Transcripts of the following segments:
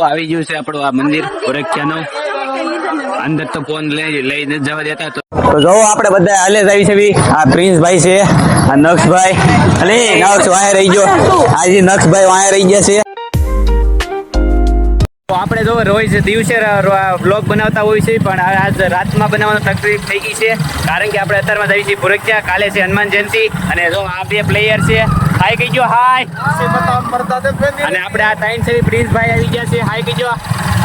આવી ગયું છે આપણું આ મંદિર ગોરખિયાનું. અંદર તો ફોન લઈને જવા દેતા. તો જો આપણે બધા હાલે જ આવી છે. આ પ્રિન્સભાઈ છે, આ નક્ષભાઈ, અલે નક્ષ વાયા રહી ગયો. આજે નક્ષભાઈ વાયા રહી ગયા છે. આપણે જો રોજ દિવસે બ્લોગ બનાવતા હોય છે, પણ આજ રાતમાં બનાવવાનો તકલીફ થઈ ગઈ છે, કારણ કે આપણે અત્યારમાં જઈએ છીએ ભુરખિયા. કાલે છે હનુમાન જયંતિ, અને જો આ બે પ્લેયર છે. હાય કહી ગયો, હાય. અને આપણે આ ત્રણ છે પ્રિન્સભાઈ આવી ગયા છે. હાય કહી ગયો.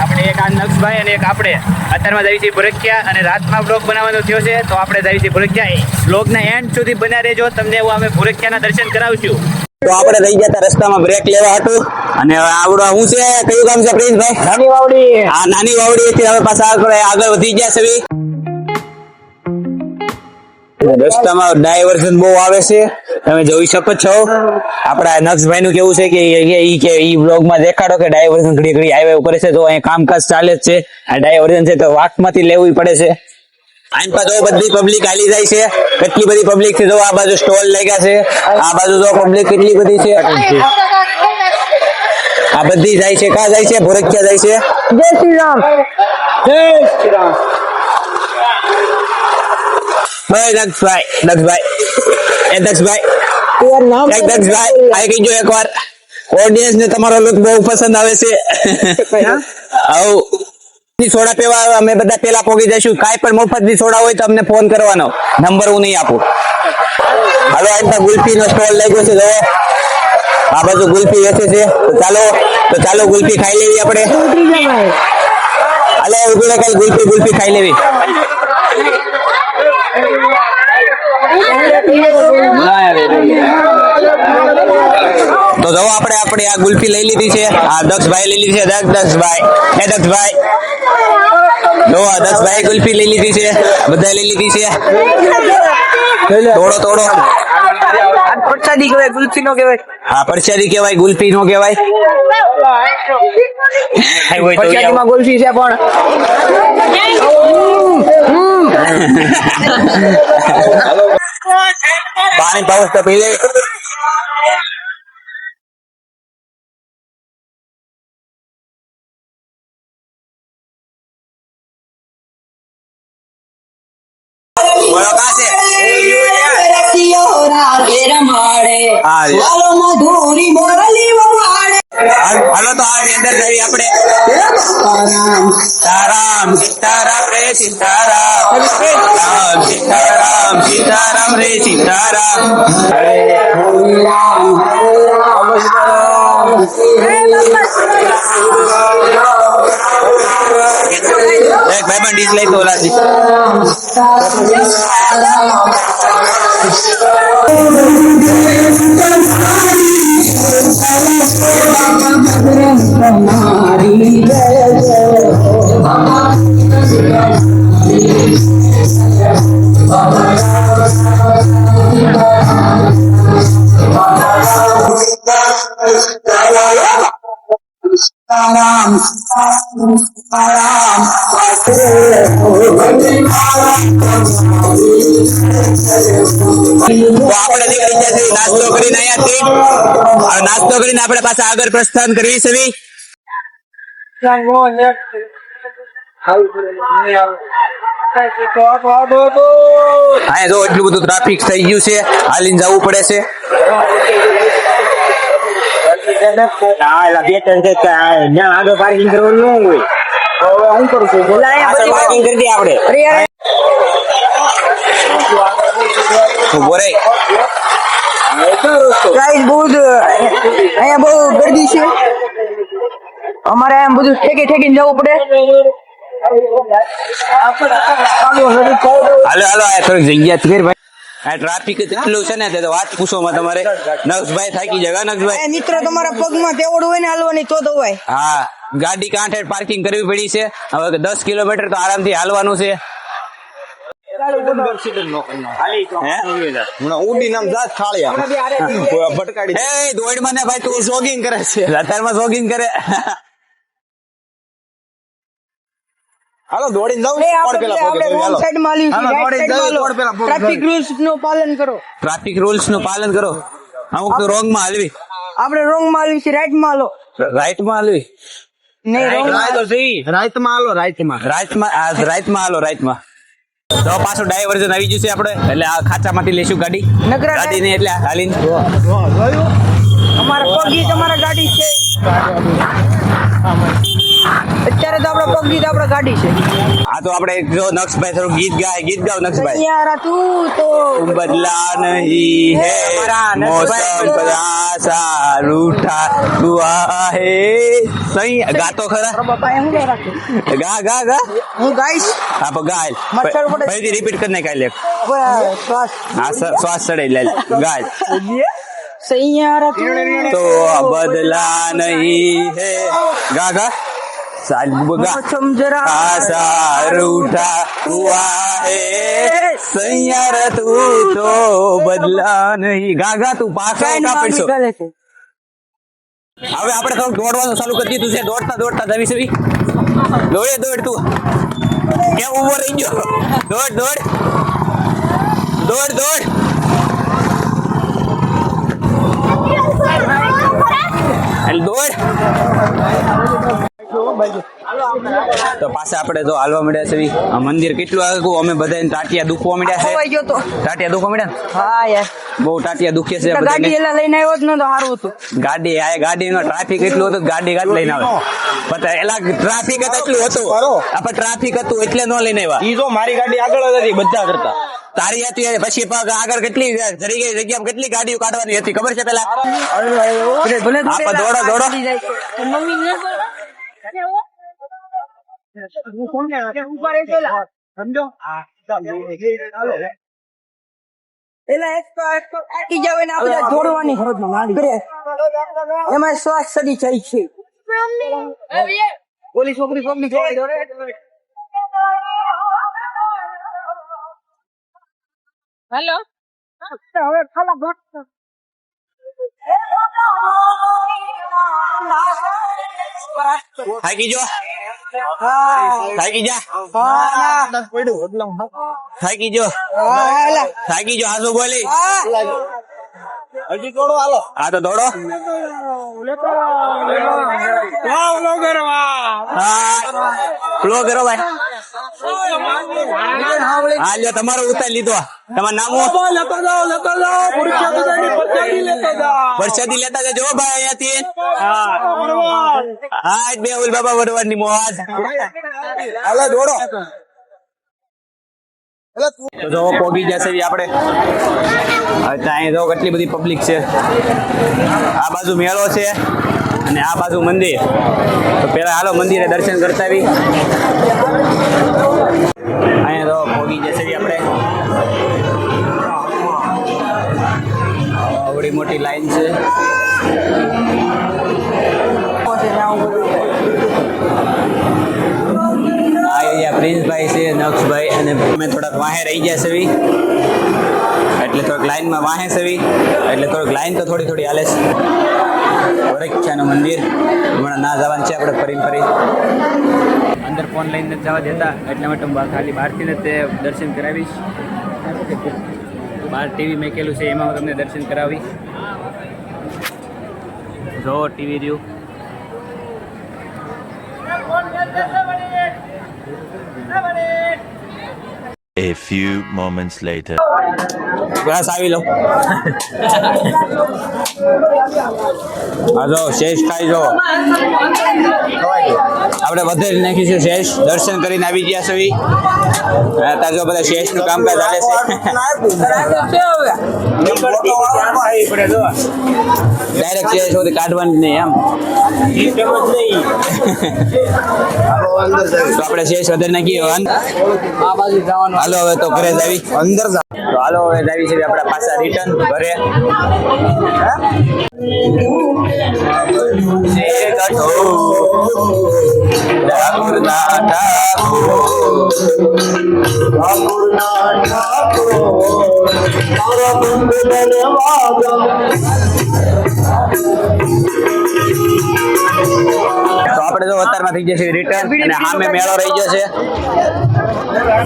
આપણે એક આ નક્ષભાઈ અને એક આપણે અત્યારમાં જઈએ છીએ ભુરખિયા, અને રાતમાં બ્લોગ બનાવવાનો થયો છે, તો આપણે જઈએ છીએ ભુરખિયા. બ્લોગના એન્ડ સુધી બન્યા રહેજો, તમને હું અમે ભુરખિયાના દર્શન કરાવશું. તો આપણે લઈ ગયા હતા રસ્તામાં બ્રેક લેવા હતું, અને આવડો શું છે, કયું ગામ છે પ્રિન્સભાઈ? નાની વાવડી. હા, નાની વાવડી થી હવે પાછા આગળ વધી ગયા છે. રસ્તામાં ડાયવર્ઝન બહુ આવે છે, તમે જોઈ શકો છો. આપડા નક્ષભાઈ નું કેવું છે કે ઈ બ્લોગ માં દેખાડો કે ડાયવર્ઝન ઘડી ઘડી હાઈવે ઉપર છે, તો અહીંયા કામકાજ ચાલે જ છે. આ ડાયવર્ઝન છે તો વાક માંથી લેવું પડે છે. આઈન પાછો બધી પબ્લિક હાલી જાય છે. કેટલી બધી પબ્લિક છે, જો આ બાજુ સ્ટોલ લાગ્યા છે, આ બાજુ જો પબ્લિક કેટલી બધી છે. આ બધી જાય છે, ક્યાં જાય છે? ભુરખિયા જાય છે. જય શ્રી રામ, જય શ્રી રામ. દક્ષભાઈ, આ કહીજો એકવાર. ઓડિયન્સ ને તમારો લુક બહુ પસંદ આવે છે. સોડા પીવા અમે બધા પેલા પોગી જઈશું. કાંઈ પણ મફત ની સોડા હોય તો અમને ફોન કરવાનો, નંબર હું નહીં આપું. હાલો, આ ગુલ્ફી નો સ્ટોલ લાગ્યો છે, આ બાજુ ગુલ્ફી વેચે છે. તો ચાલો ગુલ્ફી ખાઈ લેવી આપણે. હાલે ઉભી કાલ ગુલ્ફી ખાઈ લેવી. તો જો આપણે આ ગુલ્ફી લઈ લીધી છે. આ દક્ષભાઈ લઈ લીધી છે. દક્ષભાઈ જો દક્ષભાઈ ગુલ્ફી લઈ લીધી છે, બધા લઈ લીધી છે. તોડો. પ્રસાદી કહેવાય, ગુલ્ફી નો કહેવાય. હા, પ્રસાદી કહેવાય, ગુલ્ફી નો કહેવાય. પ્રસાદીમાં ગુલ્ફી છે પણ પાણી પાઉસ તો પી લે. હાલો તો આની અંદર જઈએ આપણે. સીતારામ રે સીતારામ, સીતારામ રે સીતારામ. એક ભાઈ પણ ડીશ લઈ તો ઓલાથી. નાસ્તો કરીને આપણે પાછા આગળ પ્રસ્થાન કરવી છે. હા, જો એટલું બધું ટ્રાફિક થઈ ગયું છે, હાલીને જવું પડે છે. આગળ પાર્કિંગ કરવાનું ન હોય. હું કરું છું પાર્કિંગ કરી દઈએ આપણે. અહીંયા બહુ ગરદી છે, અમારે એમ બધું ઠેકીને જવું પડે. હાલો થોડીક જગ્યા ફેર ભાઈ. આ ટ્રાફિક એટલું છે ને, તે વાત પૂછોમાં તમારે. નક્ષભાઈ થાકી જાય. નક્ષભાઈ મિત્રો તમારા પગમાં તેવડ હોય ને હાલવાની તો દવાય. હા, ગાડી કાંઠે પાર્કિંગ કરવી પડી છે. હવે 10 કિલોમીટર તો આરામથી હાલવાનું છે. દોડમાં ને ભાઈ તું જોગિંગ કરે છે, અત્યારમાં જોગિંગ કરે. હાલો દોડીને જાવ. ટ્રાફિક રૂલ્સ નું પાલન કરો. ટ્રાફિક રૂલ્સ નું પાલન કરો. અમુક તો રોંગ માં હાલવી. આપણે રોંગ માં હાલવી છે, રાઈટ માં હાલો. રાઈટ માં હાલવી. નહીં wrong. રાઈતમાં હાલો રાઈતમાં રાઈતમાં તો પાછું ડાયવર્ઝન આવી ગયું છે આપણે એટલે આ ખાંચામાંથી લેશું ગાડી નકરા ગાડીને એટલે હાલીને અમારા પગી તમારા ગાડી છે અત્યારે તો આપડે પગી તો આપડે ગાડી છે આ તો આપણે જો નક્ષભાઈ થોડું ગીત ગાવ નક્ષભાઈ યાર તું તો बदला नहीं है मौसम बड़ा रूठा हुआ है सही गातो खरा બાપા એમ ન રાખે गा गा गा હું ગાઈશ आप गाय मच्छर पड़े। फरीથી रिपीट करने का ले શ્વાસ हाँ श्वास चढ़े ले गाय સૈયારા તું तो बदला नहीं है गा गा साल गा મોસમ જરા आशा रूठा हुआ है सैयार तू तो बदला नहीं गागा તું પાછો કા પડશો નીકળે છે હવે આપણે થોડું દોડવાનું ચાલુ કરી દીધું છે દોડતા દોડતા જવી સવી દોડે દોડ તું કેમ ઉભો રહી ગયો દોડ દોડ દોડ દોડ એટલે દોડ તો પાછા આપણે જો હાલવા મળ્યા છે આ મંદિર કેટલું આગળ અમે બધાને ટાટિયા દુખવા મળ્યા ખવાઈ છે ગયો તો ટાટિયા દુખવા મળ્યા હા યાર બહુ ટાટિયા દુખે છે ગાડી બધાને એલા લઈને આવ્યો જ ન તો સારું હતું ગાડી આ ગાડીનો ટ્રાફિક એટલું હતું કે ગાડી લઈને આવે પણ એલા ટ્રાફિક જ એટલું હતું આપણે ટ્રાફિક હતું એટલે ન લઈને આવ્યા ઈ જો મારી ગાડી આગળ જ હતી બધા કરતા તારી હતી પછી પગ આગળ કેટલી જરી ગઈ જગ્યામાં કેટલી ગાડીઓ કાઢવાની હતી ખબર છે પેલા ભલે આપા દોડો, દોડો. મમ્મી ને એલા એક તો આકી જાવ ને આપણે જોડવાની કરે. એમાં શ્વાસ ચડી જાય છે ઓલી છોકરી હેલો હવે ખાલા ભટ થાકી જો થાકી જા થાકી જો થાકી જો હાસુ બોલી હજી થોડો હાલો આ તો દોડો ફ્લો કરો ભાઈ હા લ્યો તમારો ઉતાર લીધો તમારું નામ વરસાદી લેતા જજો ભાઈ અહીંયાથી હા બે ઉલ બાબા વડવાની મોજ હાલો દોડો તો જો પોગી જશે આપણે ત્યાં જો કેટલી બધી પબ્લિક છે આ બાજુ મેળો છે અને આ બાજુ મંદિર તો પેલા હાલો મંદિરે દર્શન કરતા આવી અહીંયા તો પોગી જશે આપણે આવડી મોટી લાઈન છે આ એરિયા પ્રિન્સભાઈ છે નક્ષભાઈ અને અમે થોડાક વાહે રહી ગયા છે એટલે થોડીક લાઈનમાં વાહે છે એટલે થોડીક લાઈન તો થોડી થોડી હાલે છે વરખ્યાનું મંદિર હમણાં ના જવાનું છે આપણે ફરી અંદર ફોન લઈને જવા દેતા એટલા માટે હું ખાલી બહારથી જ તે દર્શન કરાવીશ બહાર ટીવી મેકેલું છે એમાં હું તમને દર્શન કરાવી જો ટીવી રહ્યું A few moments later. Glass આવી લો હા જો શેષ ખાઈ જો આપણે વધારે નાખીશું શેષ દર્શન કરીને આવી ગયા છે અત્યારે જો બધા શેષનું કામકાજ ચાલે છે ડાયરેક્ટ શેષ સુધી કાઢવાની જ નહીં એમ તો આપણે શેષ વધારે નાખીએ હાલો હવે તો ઘરે જ આવી અંદર જા તો હાલો હવે આવી છે આપણા પાછા રિટર્ન ઘરે ઠાકોરના તો આપણે જો અત્યારમાં થઈ જશે રિટર્ન અને સામે મેળો રહી ગયો છે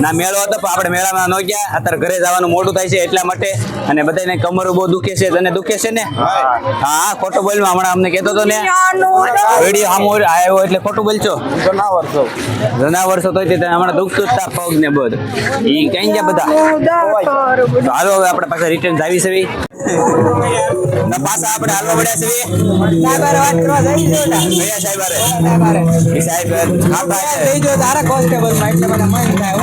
ના મેળો હતો પણ આપણે મેળામાં ન ગયા અત્યારે ઘરે જવાનું મોડું થાય છે એટલા માટે અને બધાને કમરો બહુ દુખે છે તને દુખે છે ને હા ખોટું બોલમાં હમણાં અમને કહેતો હતો ને વિડીયો સામો આવ્યો એટલે ખોટું બોલશો જનાવર છો તોય તે હમણાં દુખતું જ તા પગ ને બધું ઈ કઈ ગયા બધા તો હાલો હવે આપણે પાછા રિટર્ન જાવી છે ના પાછા આપણે હાલવા પડ્યા છે કયા સાહેબ હારે? ઈ સાહેબ ખાતા છે તારા કોન્સ્ટેબલ માં એટલે મને મન થાય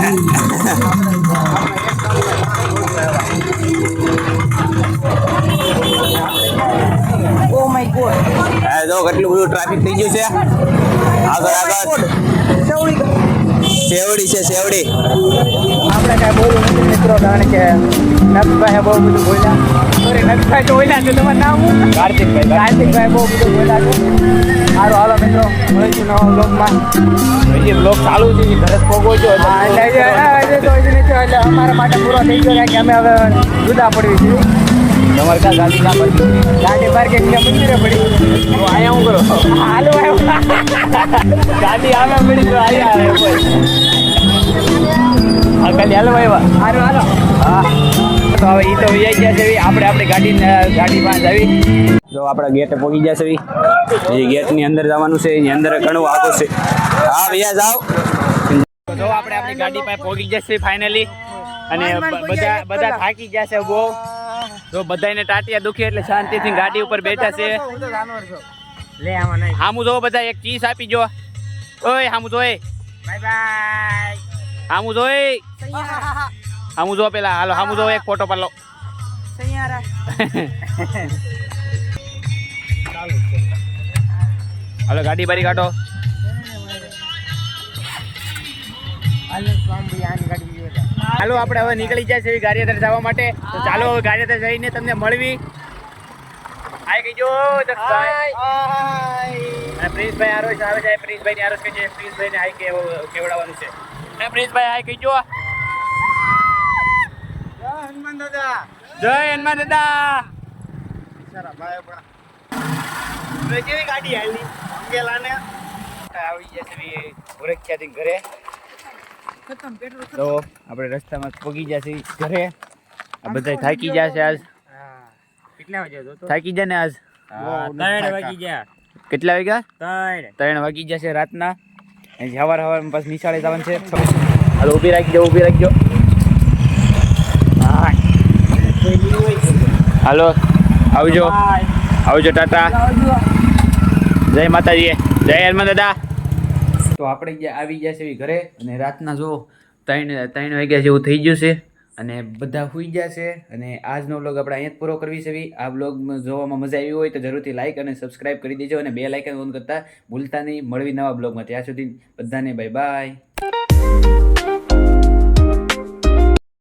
ઓ માય ગોડ હા જો કેટલું બધું ટ્રાફિક થઈ ગયું છે આગળ આગળ સેવડી છે સેવડી આપણે કાંઈ બોલવું નથી મિત્રો કારણ કે નબભાઈ બહુ બધું બોલ્યા સોરી નબભાઈ તો બોલ્યા છે તમારું નામ શું? કાર્તિકભાઈ બહુ બધું બોલ્યા છે સારું હાલો મિત્રો મળીશું નવા બ્લોગમાં હજી બ્લોગ ચાલુ છે ઘરે પોગો છો એટલે અમારા માટે પૂરો થઈ ગયો કે અમે હવે જુદા પડવી છીએ તમારે કાં ગાડી ના પડી ગાડી પાર્કિંગ મંદિરે પડી તો અહીંયા હું કરો હાલો ગાડી આમે મળી તો અહીંયા આવે કોઈ હા ખાલી હાલો આવ્યા હાલો હાલો હા તો હવે ઈ તો વૈયા ગયા છે આપણે આપણી ગાડીમાં જ આવી જો આપણા ગેટે પહોંચી ગયા છે એ ગેટની અંદર જવાનું છે એની અંદર ઘણું આગળ છે હા ભૈયા જાઓ જો આપણે આપણી ગાડી પાસે પહોંચી જશે ફાઇનલી અને બધા થાકી ગયા છે બહુ જો બધાને ટાટિયા દુખે એટલે શાંતિથી ગાડી ઉપર બેઠા છે લે આમાં નહીં હામું જો બધા એક ચીઝ આપી જો ઓય હામું જોય બાય બાય હામું જોય હામું જો પેલા હાલો હામું જો એક ફોટો પાડ લો સૈયારા હાલો ગાડી બારી કાઢો હાલો આપણે હવે નીકળી જાય છે ગારિયાધાર જવા માટે તો ચાલો હવે ગારિયાધાર જઈને તમને મળવી આઈ ગઈ અને પ્રિન્સભાઈ આરોસ આવે છે પ્રિન્સભાઈ ની આરોસ કે છે પ્રિન્સભાઈ ને આઈ કેવડાવવાનું છે અને પ્રિન્સભાઈ આઈ કહીજો જય હનુમાન દાદા જય હનુમાન દાદા કેવી ગાડી હાલી અંગેલાને આવી જશે સુરક્ષાથી ઘરે ખતમ પેટ્રોલ તો આપણે રસ્તામાં પગી જશે ઘરે આ બધા થાકી જશે આજ કેટલા વાગે હતો થાકી જાય ને આજ 3 વાગી ગયા કેટલા વાગ્યા 3 3 વાગી જશે રાતના સવાર પાછું નિશાળે જવાનું છે હાલો ઊભી રાખજો હાલો આવજો ટાટા જય માતાજી જય હનુમાન દાદા તો આપણે આવી ગયા છે ઘરે અને રાતના જો 3 વાગ્યા જેવું થઈ ગયું છે અને બધા સૂઈ ગયા છે અને આજનો વ્લોગ આપણે અહીંયા જ પૂરો કરવી છે આ વ્લોગ જોવામાં મજા આવી હોય તો જરૂરથી લાઈક અને સબસ્ક્રાઇબ કરી દેજો અને બે લાઇકન ઓન કરતા ભૂલતા નહીં મળવી નવા બ્લોગમાં ત્યાં સુધી બધાને બાય બાય